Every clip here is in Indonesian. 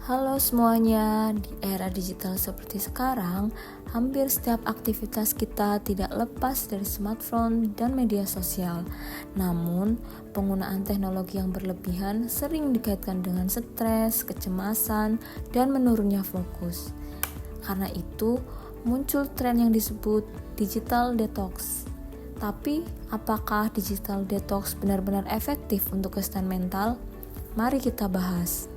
Halo semuanya, di era digital seperti sekarang, hampir setiap aktivitas kita tidak lepas dari smartphone dan media sosial. Namun, penggunaan teknologi yang berlebihan sering dikaitkan dengan stres, kecemasan, dan menurunnya fokus. Karena itu, muncul tren yang disebut digital detox. Tapi, apakah digital detox benar-benar efektif untuk kesehatan mental? Mari kita bahas.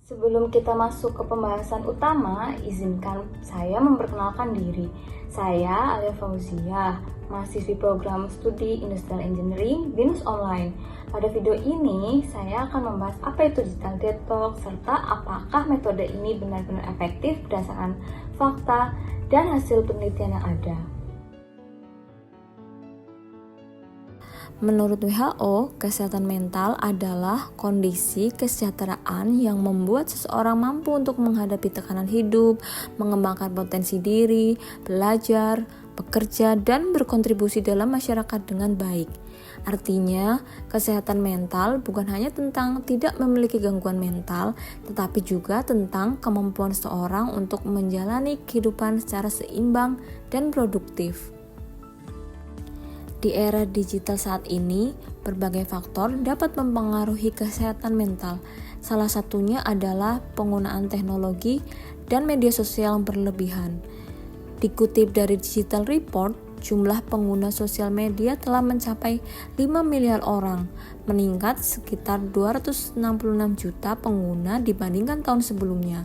Sebelum kita masuk ke pembahasan utama, izinkan saya memperkenalkan diri. Saya Alia Fauzia, mahasiswi program studi Industrial Engineering BINUS Online. Pada video ini, saya akan membahas apa itu digital detox, serta apakah metode ini benar-benar efektif berdasarkan fakta dan hasil penelitian yang ada. Menurut WHO, kesehatan mental adalah kondisi kesejahteraan yang membuat seseorang mampu untuk menghadapi tekanan hidup, mengembangkan potensi diri, belajar, bekerja, dan berkontribusi dalam masyarakat dengan baik. Artinya, kesehatan mental bukan hanya tentang tidak memiliki gangguan mental, tetapi juga tentang kemampuan seseorang untuk menjalani kehidupan secara seimbang dan produktif. Di era digital saat ini, berbagai faktor dapat mempengaruhi kesehatan mental. Salah satunya adalah penggunaan teknologi dan media sosial yang berlebihan. Dikutip dari Digital Report, jumlah pengguna sosial media telah mencapai 5 miliar orang, meningkat sekitar 266 juta pengguna dibandingkan tahun sebelumnya.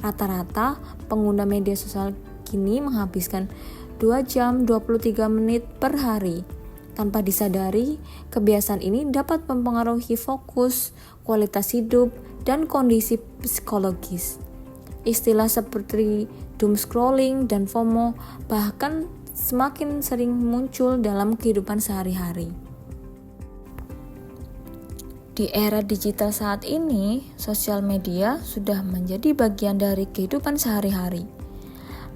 Rata-rata pengguna media sosial kini menghabiskan 2 jam 23 menit per hari. Tanpa disadari, kebiasaan ini dapat mempengaruhi fokus, kualitas hidup, dan kondisi psikologis. Istilah seperti doom scrolling dan FOMO bahkan semakin sering muncul dalam kehidupan sehari-hari. Di era digital saat ini, sosial media sudah menjadi bagian dari kehidupan sehari-hari.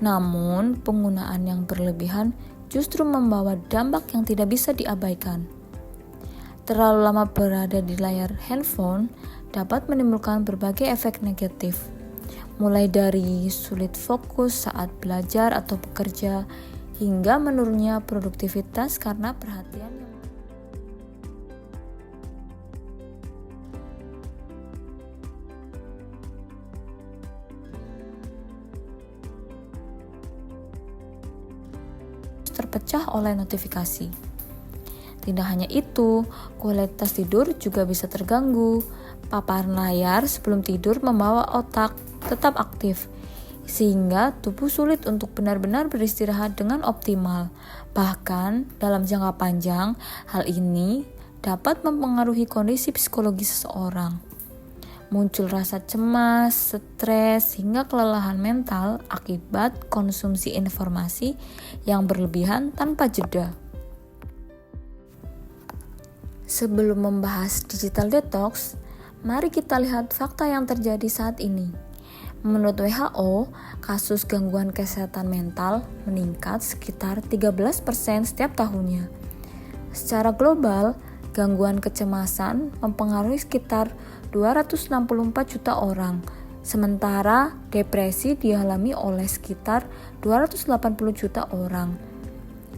Namun, penggunaan yang berlebihan justru membawa dampak yang tidak bisa diabaikan. Terlalu lama berada di layar handphone dapat menimbulkan berbagai efek negatif, mulai dari sulit fokus saat belajar atau bekerja, hingga menurunnya produktivitas karena perhatian yang terpecah oleh notifikasi. Tidak hanya itu, kualitas tidur juga bisa terganggu. Paparan layar sebelum tidur membawa otak tetap aktif, sehingga tubuh sulit untuk benar-benar beristirahat dengan optimal. Bahkan, dalam jangka panjang, hal ini dapat mempengaruhi kondisi psikologi seseorang. Muncul rasa cemas, stres, hingga kelelahan mental akibat konsumsi informasi yang berlebihan tanpa jeda. Sebelum membahas digital detox, mari kita lihat fakta yang terjadi saat ini. Menurut WHO, kasus gangguan kesehatan mental meningkat sekitar 13% setiap tahunnya. Secara global, gangguan kecemasan mempengaruhi sekitar 264 juta orang, sementara depresi dialami oleh sekitar 280 juta orang.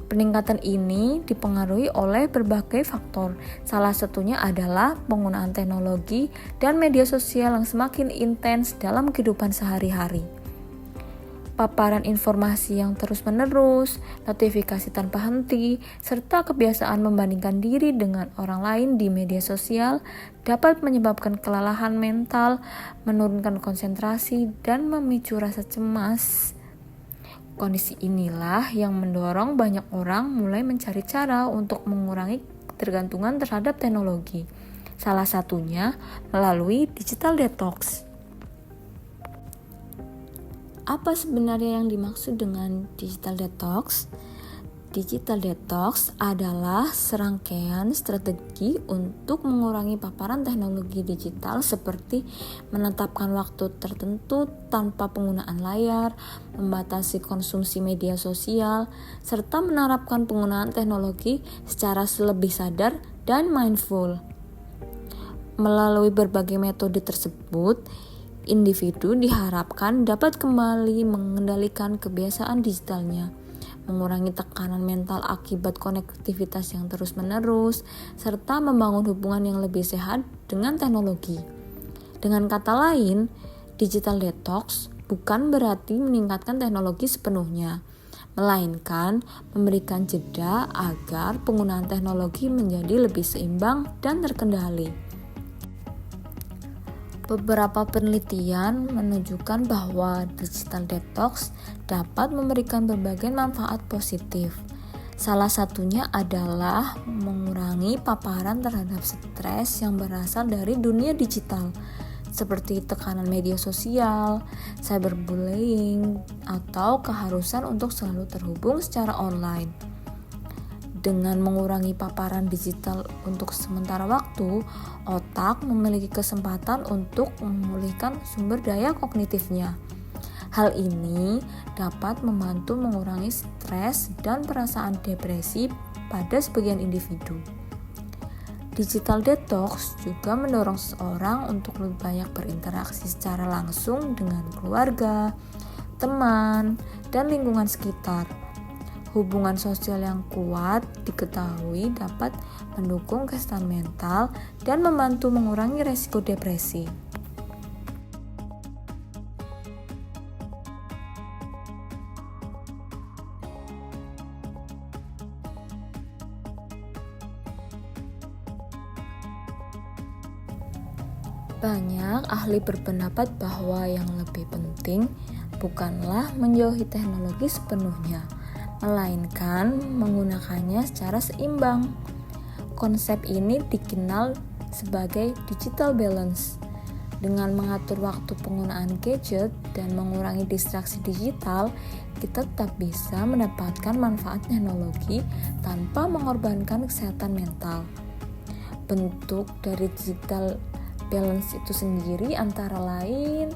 Peningkatan ini dipengaruhi oleh berbagai faktor, salah satunya adalah penggunaan teknologi dan media sosial yang semakin intens dalam kehidupan sehari-hari. Paparan informasi yang terus-menerus, notifikasi tanpa henti, serta kebiasaan membandingkan diri dengan orang lain di media sosial dapat menyebabkan kelelahan mental, menurunkan konsentrasi, dan memicu rasa cemas. Kondisi inilah yang mendorong banyak orang mulai mencari cara untuk mengurangi ketergantungan terhadap teknologi. Salah satunya melalui digital detox. Apa sebenarnya yang dimaksud dengan digital detox? Digital detox adalah serangkaian strategi untuk mengurangi paparan teknologi digital seperti menetapkan waktu tertentu tanpa penggunaan layar, membatasi konsumsi media sosial, serta menerapkan penggunaan teknologi secara lebih sadar dan mindful. Melalui berbagai metode tersebut, Individu diharapkan dapat kembali mengendalikan kebiasaan digitalnya, mengurangi tekanan mental akibat konektivitas yang terus-menerus, serta membangun hubungan yang lebih sehat dengan teknologi. Dengan kata lain, digital detox bukan berarti meningkatkan teknologi sepenuhnya, melainkan memberikan jeda agar penggunaan teknologi menjadi lebih seimbang dan terkendali. Beberapa penelitian menunjukkan bahwa digital detox dapat memberikan berbagai manfaat positif. Salah satunya adalah mengurangi paparan terhadap stres yang berasal dari dunia digital, seperti tekanan media sosial, cyberbullying, atau keharusan untuk selalu terhubung secara online. Dengan mengurangi paparan digital untuk sementara waktu, otak memiliki kesempatan untuk memulihkan sumber daya kognitifnya. Hal ini dapat membantu mengurangi stres dan perasaan depresi pada sebagian individu. Digital detox juga mendorong seseorang untuk lebih banyak berinteraksi secara langsung dengan keluarga, teman, dan lingkungan sekitar. Hubungan sosial yang kuat diketahui dapat mendukung kesehatan mental dan membantu mengurangi resiko depresi. Banyak ahli berpendapat bahwa yang lebih penting bukanlah menjauhi teknologi sepenuhnya, melainkan menggunakannya secara seimbang. Konsep ini dikenal sebagai digital balance. Dengan mengatur waktu penggunaan gadget dan mengurangi distraksi digital, kita tetap bisa mendapatkan manfaat teknologi tanpa mengorbankan kesehatan mental. Bentuk dari digital balance itu sendiri antara lain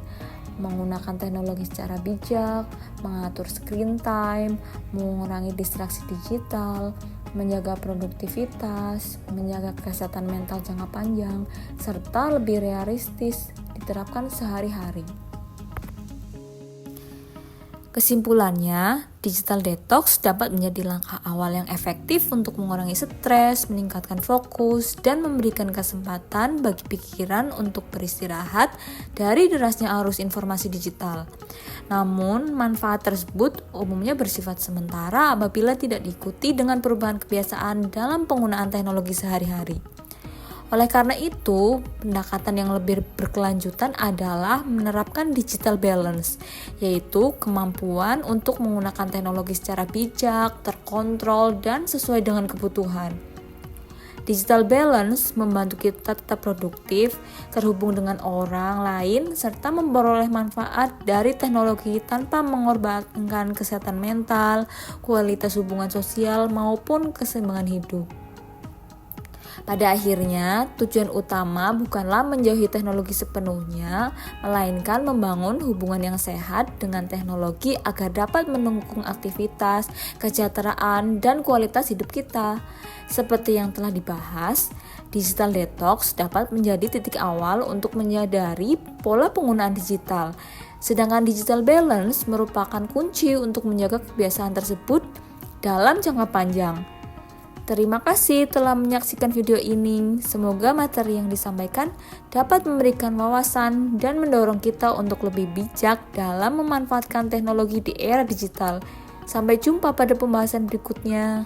menggunakan teknologi secara bijak, mengatur screen time, mengurangi distraksi digital, menjaga produktivitas, menjaga kesehatan mental jangka panjang, serta lebih realistis diterapkan sehari-hari. Kesimpulannya, digital detox dapat menjadi langkah awal yang efektif untuk mengurangi stres, meningkatkan fokus, dan memberikan kesempatan bagi pikiran untuk beristirahat dari derasnya arus informasi digital. Namun, manfaat tersebut umumnya bersifat sementara apabila tidak diikuti dengan perubahan kebiasaan dalam penggunaan teknologi sehari-hari. Oleh karena itu, pendekatan yang lebih berkelanjutan adalah menerapkan digital balance, yaitu kemampuan untuk menggunakan teknologi secara bijak, terkontrol, dan sesuai dengan kebutuhan. Digital balance membantu kita tetap produktif, terhubung dengan orang lain, serta memperoleh manfaat dari teknologi tanpa mengorbankan kesehatan mental, kualitas hubungan sosial, maupun keseimbangan hidup. Pada akhirnya, tujuan utama bukanlah menjauhi teknologi sepenuhnya, melainkan membangun hubungan yang sehat dengan teknologi agar dapat mendukung aktivitas, kesejahteraan, dan kualitas hidup kita. Seperti yang telah dibahas, digital detox dapat menjadi titik awal untuk menyadari pola penggunaan digital. Sedangkan digital balance merupakan kunci untuk menjaga kebiasaan tersebut dalam jangka panjang. Terima kasih telah menyaksikan video ini. Semoga materi yang disampaikan dapat memberikan wawasan dan mendorong kita untuk lebih bijak dalam memanfaatkan teknologi di era digital. Sampai jumpa pada pembahasan berikutnya.